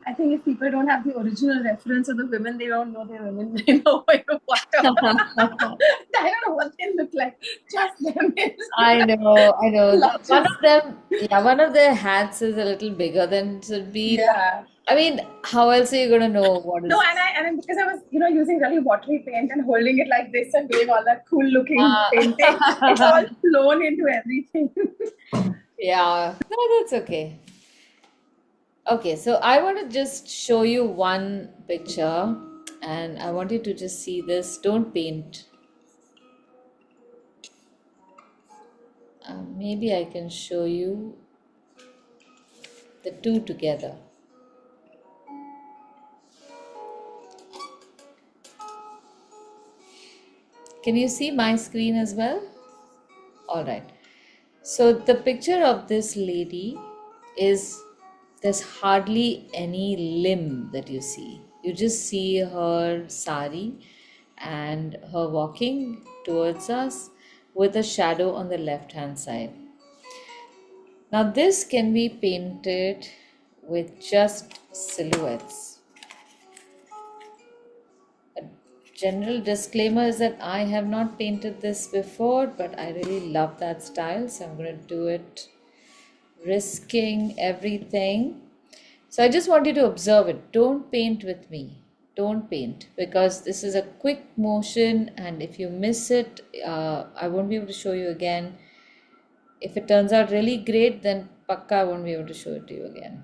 I think if people don't have the original reference of the women, they don't know they're women. They know what. I don't know what they look like. Just them. I know, I know. One Luscious. of them, yeah, one of their hats is a little bigger than it should be. Yeah. I mean, how else are you gonna know what No, is? and because I was, using really watery paint and holding it like this and doing all that cool looking painting, it's all flown into everything. Yeah, no, that's okay. Okay, so I want to just show you one picture and I want you to just see this. Don't paint. Maybe I can show you the two together. Can you see my screen as well? All right. So the picture of this lady is there's hardly any limb that you see. You just see her sari and her walking towards us with a shadow on the left hand side. Now, this can be painted with just silhouettes. A general disclaimer is that I have not painted this before, but I really love that style, so I'm going to do it risking everything. So I just want you to observe it. Don't paint with me. Don't paint because this is a quick motion, and if you miss it, I won't be able to show you again. If it turns out really great, then pakka I won't be able to show it to you again.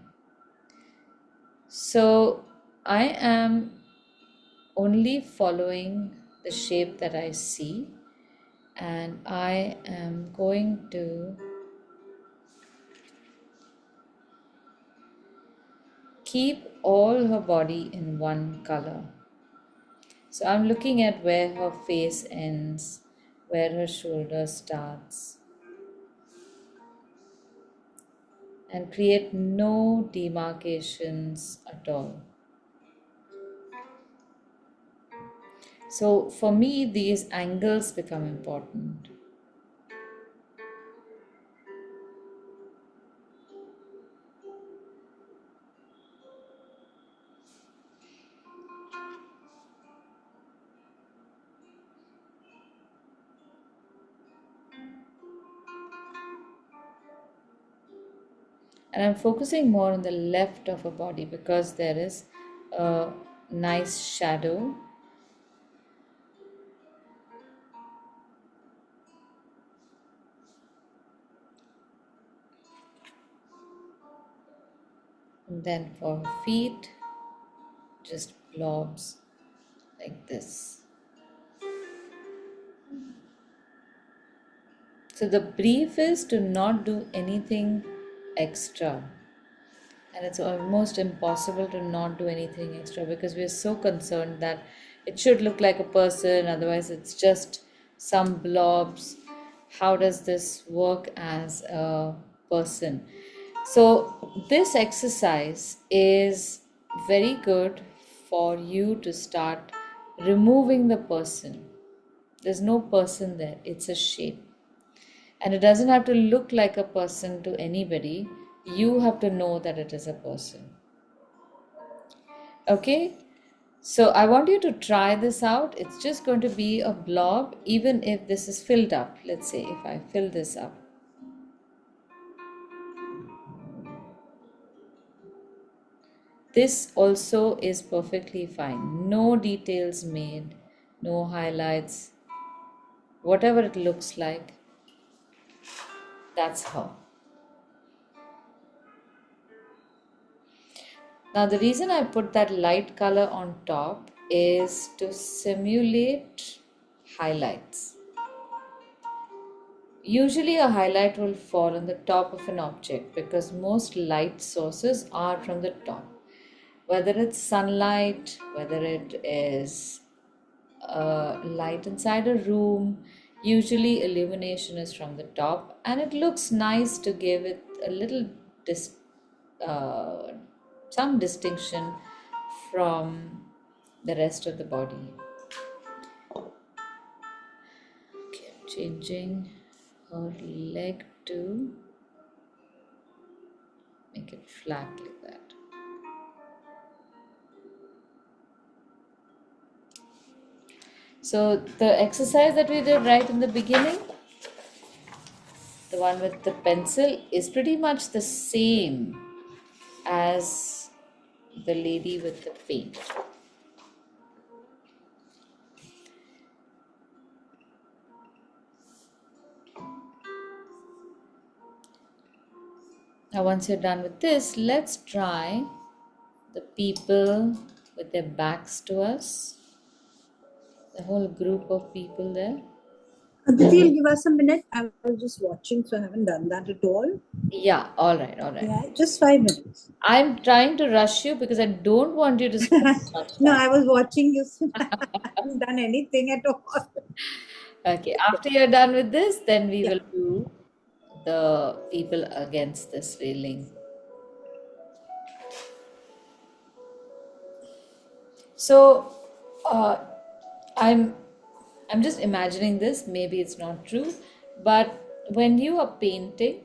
So I am only following the shape that I see, and I am going to keep all her body in one color. So I'm looking at where her face ends, where her shoulder starts, and create no demarcations at all. So for me, these angles become important. And I'm focusing more on the left of a body because there is a nice shadow. And then for her feet, just blobs like this. So the brief is to not do anything extra. And it's almost impossible to not do anything extra because we're so concerned that it should look like a person, otherwise, it's just some blobs. How does this work as a person? So, this exercise is very good for you to start removing the person. There's no person there, it's a shape. And it doesn't have to look like a person to anybody. You have to know that it is a person. Okay? So I want you to try this out. It's just going to be a blob, even if this is filled up. Let's say if I fill this up. This also is perfectly fine. No details made, no highlights. Whatever it looks like, that's her. Now, the reason I put that light color on top is to simulate highlights. Usually, a highlight will fall on the top of an object because most light sources are from the top. Whether it's sunlight, whether it is light inside a room, usually illumination is from the top, and it looks nice to give it a little uh, some distinction from the rest of the body. Okay, I'm changing her leg to make it flat like that. So the exercise that we did right in the beginning, the one with the pencil, is pretty much the same as the lady with the paint. Now once you're done with this, let's try the people with their backs to us, the whole group of people there. Aditi, you'll give us a minute. I was just watching, so I haven't done that at all. Yeah, all right. Yeah, just 5 minutes. I'm trying to rush you because I don't want you to spend much No, time. I was watching you, so I haven't done anything at all. Okay, after you're done with this, then we Yeah. will do the people against this railing. So, uh, I'm I'm just imagining this. Maybe it's not true, but when you are painting,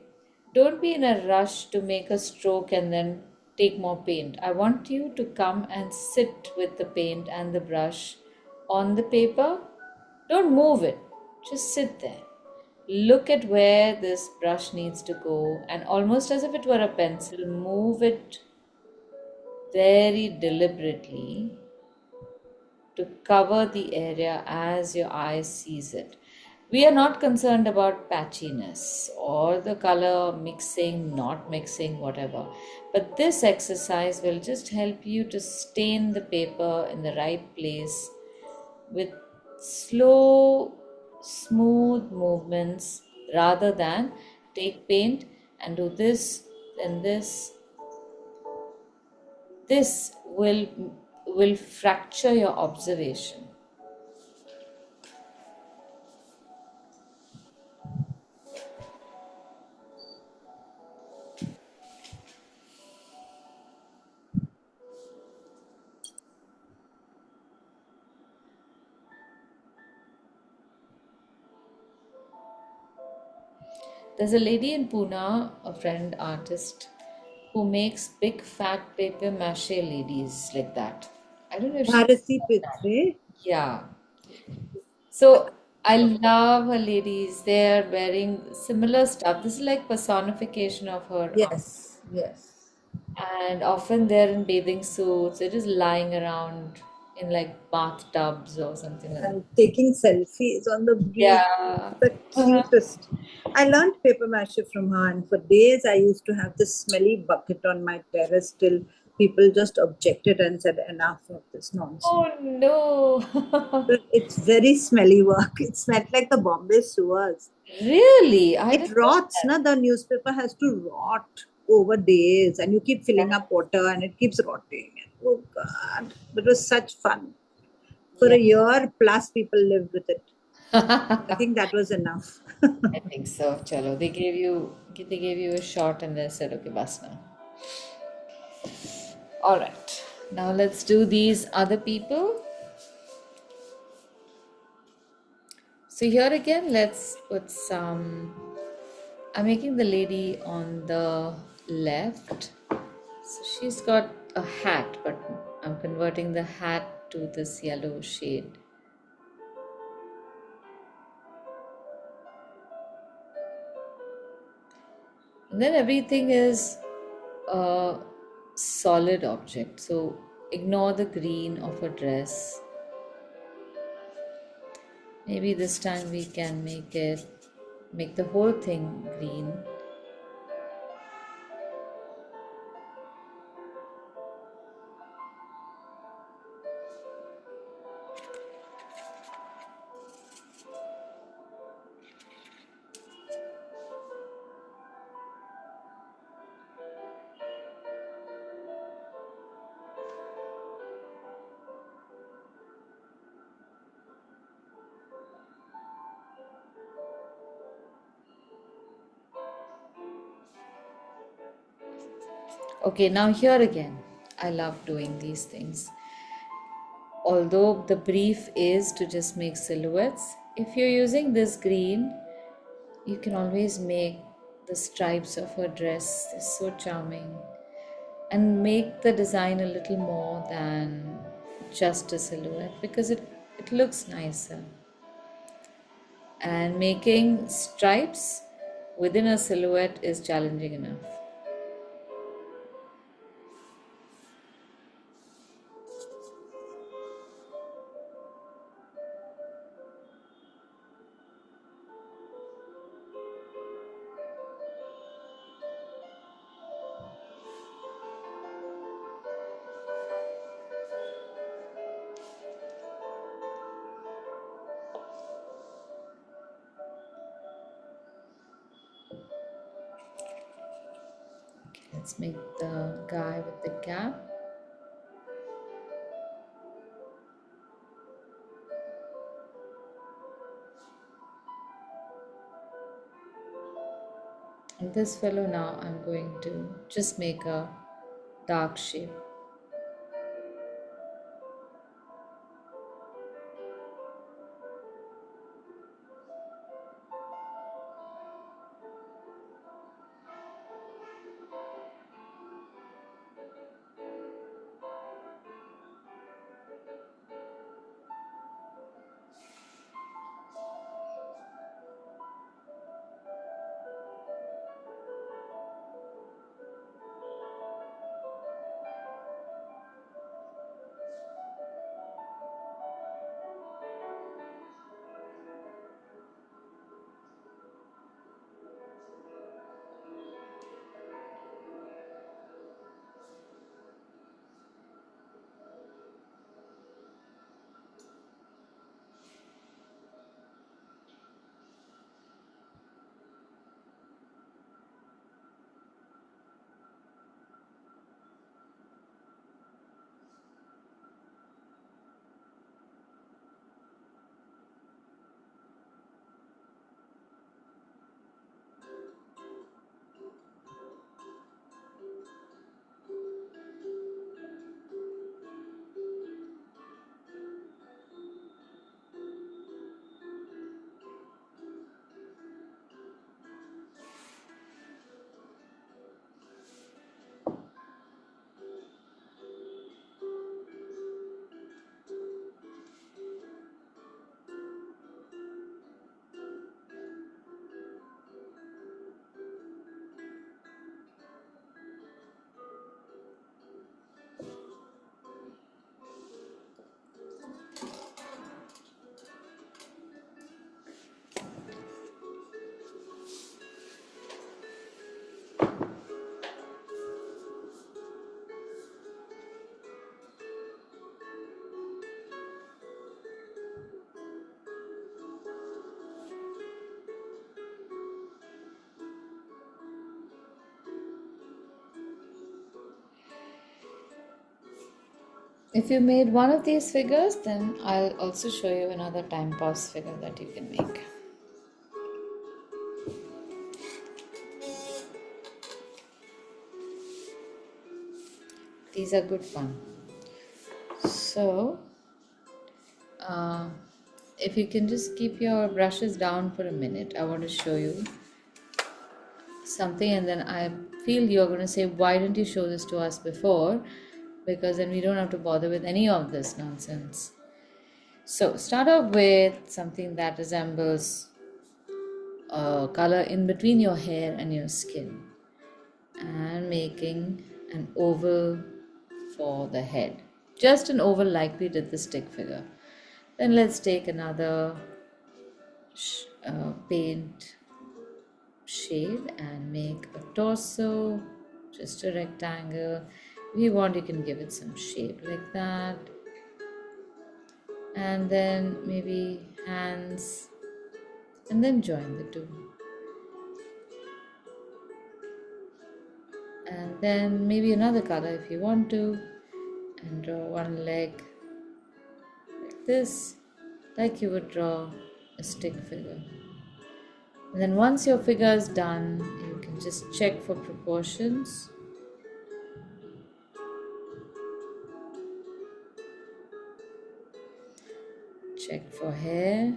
don't be in a rush to make a stroke and then take more paint. I want you to come and sit with the paint and the brush on the paper. Don't move it. Just sit there. Look at where this brush needs to go, and almost as if it were a pencil, move it very deliberately to cover the area as your eye sees it. We are not concerned about patchiness or the color mixing, not mixing, whatever. But this exercise will just help you to stain the paper in the right place with slow, smooth movements rather than take paint and do this, then this. This will fracture your observation. There's a lady in Pune, a friend artist, who makes big fat paper mache ladies like that. I don't know if she. Bharati Pitre. Yeah. So I love her ladies. They are wearing similar stuff. This is like personification of her art. Yes, yes. And often they're in bathing suits. They're just lying around in like bathtubs or something like that. And taking selfies on the beach. Yeah. The Uh-huh. cutest. I learned paper mache from her, and for days I used to have this smelly bucket on my terrace till people just objected and said, enough of this nonsense. Oh no. But it's very smelly work. It smelled like the Bombay sewers. Really? I It didn't know rots, that. na? The newspaper has to rot over days, and you keep filling up water and it keeps rotting. Oh God, it was such fun. For Yeah. a year plus, people lived with it. I I think that was enough. think so. Chalo. They gave you a shot and they said, okay, bas now. All right. Now let's do these other people. So here again, let's put some. I'm making the lady on the left. So she's got a hat, but I'm converting the hat to this yellow shade. And then everything is a solid object. So ignore the green of a dress. Maybe this time we can make the whole thing green. Okay, now here again, I love doing these things. Although the brief is to just make silhouettes, if you're using this green, you can always make the stripes of her dress is so charming and make the design a little more than just a silhouette because it looks nicer. And making stripes within a silhouette is challenging enough. Let's make the guy with the cap. And this fellow now I'm going to just make a dark shape. If you made one of these figures, then I'll also show you another time pause figure that you can make. These are good fun. So, if you can just keep your brushes down for a minute, I want to show you something, and then I feel you're going to say, why didn't you show this to us before? Because then we don't have to bother with any of this nonsense. So start off with something that resembles a color in between your hair and your skin, and making an oval for the head, just an oval like we did the stick figure. Then let's take another paint shade and make a torso, just a rectangle. If you want, you can give it some shape like that, and then maybe hands, and then join the two, and then maybe another color if you want to, and draw one leg like this, like you would draw a stick figure. And then once your figure is done, you can just check for proportions. Check for hair.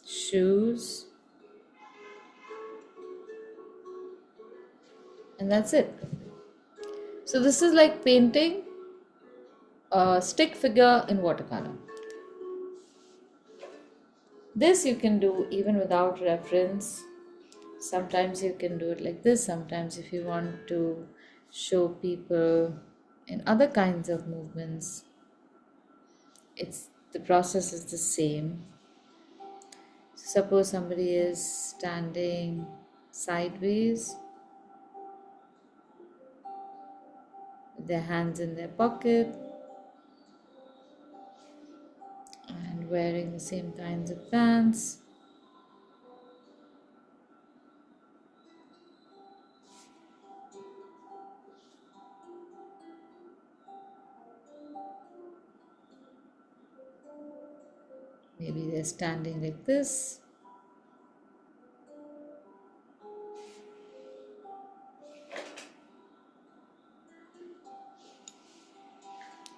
Shoes. And that's it. So this is like painting a stick figure in watercolor. This you can do even without reference. Sometimes you can do it like this. Sometimes if you want to show people in other kinds of movements, the process is the same. Suppose somebody is standing sideways with their hands in their pocket and wearing the same kinds of pants. Maybe they're standing like this.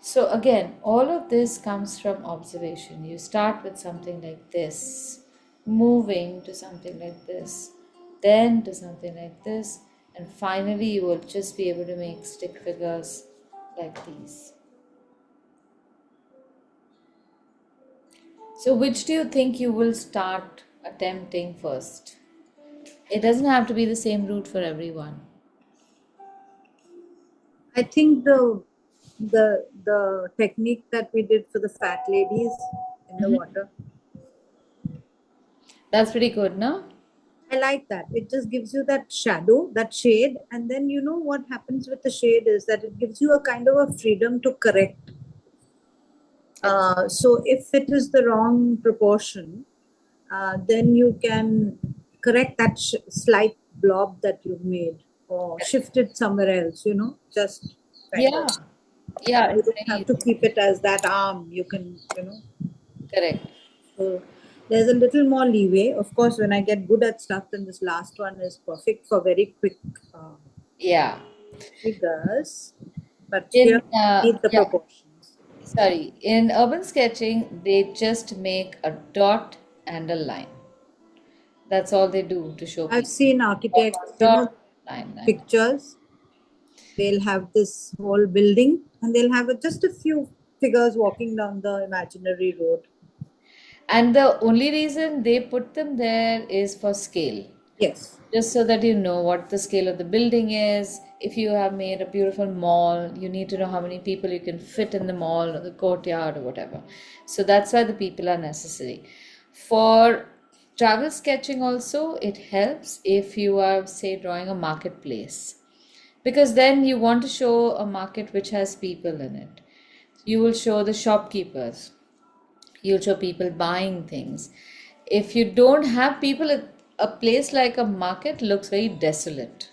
So again, all of this comes from observation. You start with something like this, moving to something like this, then to something like this, and finally you will just be able to make stick figures like these. So which do you think you will start attempting first? It doesn't have to be the same route for everyone. I think the technique that we did for the fat ladies in the water, That's pretty good, no? I like that. It just gives you that shadow, that shade, and then you know what happens with the shade is that it gives you a kind of a freedom to correct. So if it is the wrong proportion, then you can correct that slight blob that you've made or shift it somewhere else, you know, just kind of. Yeah, You it's don't really have to keep it as that arm. You can, you know. correct. So there's a little more leeway. Of course, when I get good at stuff, then this last one is perfect for very quick Yeah. figures. But In here, need the proportions. sorry, in urban sketching, they just make a dot and a line. That's all they do to show I've people. seen architects, you Dot, know, line. pictures. They'll have this whole building and they'll have just a few figures walking down the imaginary road. And the only reason they put them there is for scale. Yes. Just so that you know what the scale of the building is. If you have made a beautiful mall, you need to know how many people you can fit in the mall or the courtyard or whatever. So that's why the people are necessary. For travel sketching also, it helps if you are, say, drawing a marketplace. Because then you want to show a market which has people in it. You will show the shopkeepers. You'll show people buying things. If you don't have people a place like a market looks very desolate.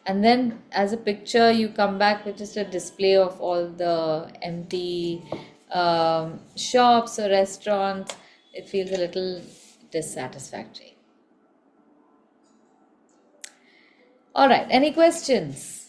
And then, as a picture, you come back with just a display of all the empty shops or restaurants. It feels a little dissatisfactory. All right, any questions?